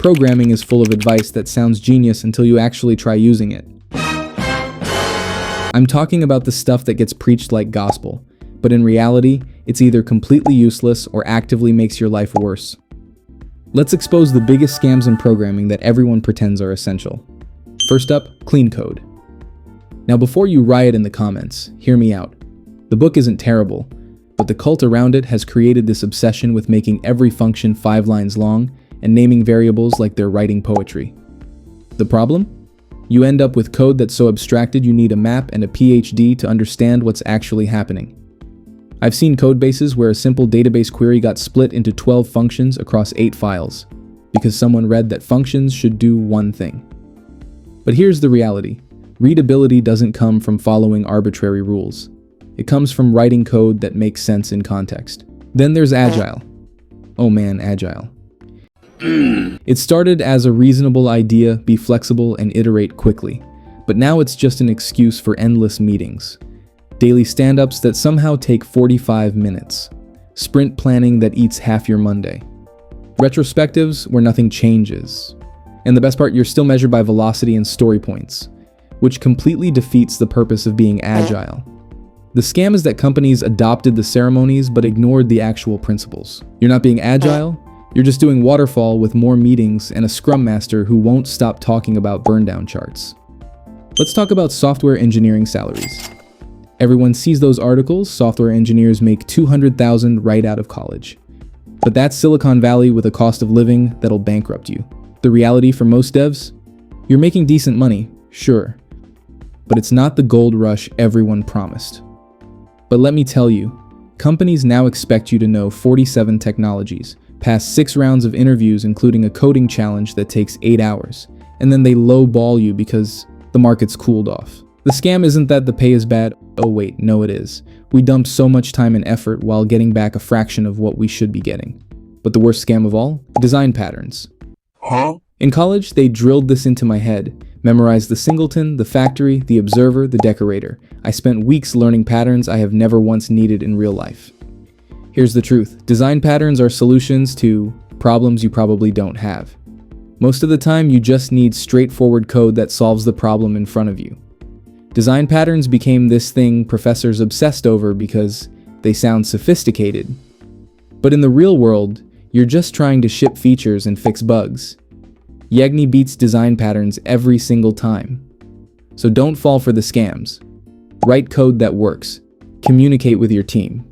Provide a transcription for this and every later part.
Programming is full of advice that sounds genius until you actually try using it. I'm talking about the stuff that gets preached like gospel, but in reality, it's either completely useless or actively makes your life worse. Let's expose the biggest scams in programming that everyone pretends are essential. First up, clean code. Now before you riot in the comments, hear me out. The book isn't terrible, but the cult around it has created this obsession with making every function 5 lines long and naming variables like they're writing poetry. The problem? You end up with code that's so abstracted you need a map and a PhD to understand what's actually happening. I've seen codebases where a simple database query got split into 12 functions across 8 files, because someone read that functions should do one thing. But here's the reality. Readability doesn't come from following arbitrary rules. It comes from writing code that makes sense in context. Then there's Agile. Oh man, Agile. It started as a reasonable idea, be flexible and iterate quickly. But now it's just an excuse for endless meetings. Daily stand-ups that somehow take 45 minutes. Sprint planning that eats half your Monday. Retrospectives where nothing changes. And the best part, you're still measured by velocity and story points, which completely defeats the purpose of being agile. The scam is that companies adopted the ceremonies but ignored the actual principles. You're not being agile, you're just doing waterfall with more meetings and a scrum master who won't stop talking about burndown charts. Let's talk about software engineering salaries. Everyone sees those articles, software engineers make $200,000 right out of college. But that's Silicon Valley with a cost of living that'll bankrupt you. The reality for most devs? You're making decent money, sure, but it's not the gold rush everyone promised. But let me tell you, companies now expect you to know 47 technologies, pass 6 rounds of interviews including a coding challenge that takes 8 hours, and then they lowball you because the market's cooled off. The scam isn't that the pay is bad. Oh wait, no it is. We dumped so much time and effort while getting back a fraction of what we should be getting. But the worst scam of all? Design patterns. Huh? In college, they drilled this into my head. Memorized the singleton, the factory, the observer, the decorator. I spent weeks learning patterns I have never once needed in real life. Here's the truth. Design patterns are solutions to problems you probably don't have. Most of the time, you just need straightforward code that solves the problem in front of you. Design patterns became this thing professors obsessed over because they sound sophisticated. But in the real world, you're just trying to ship features and fix bugs. Yegni beats design patterns every single time. So don't fall for the scams. Write code that works. Communicate with your team.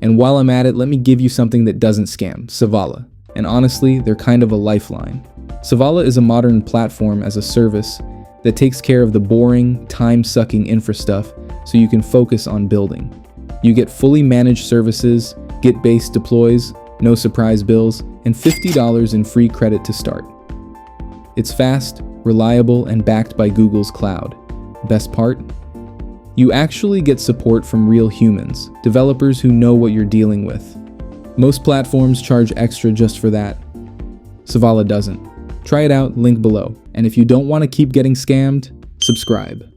And while I'm at it, let me give you something that doesn't scam, Sevalla. And honestly, they're kind of a lifeline. Sevalla is a modern platform as a service that takes care of the boring, time-sucking infra stuff so you can focus on building. You get fully managed services, Git-based deploys, no surprise bills, and $50 in free credit to start. It's fast, reliable, and backed by Google's cloud. Best part? You actually get support from real humans, developers who know what you're dealing with. Most platforms charge extra just for that. Sevalla doesn't. Try it out, link below. And if you don't want to keep getting scammed, subscribe.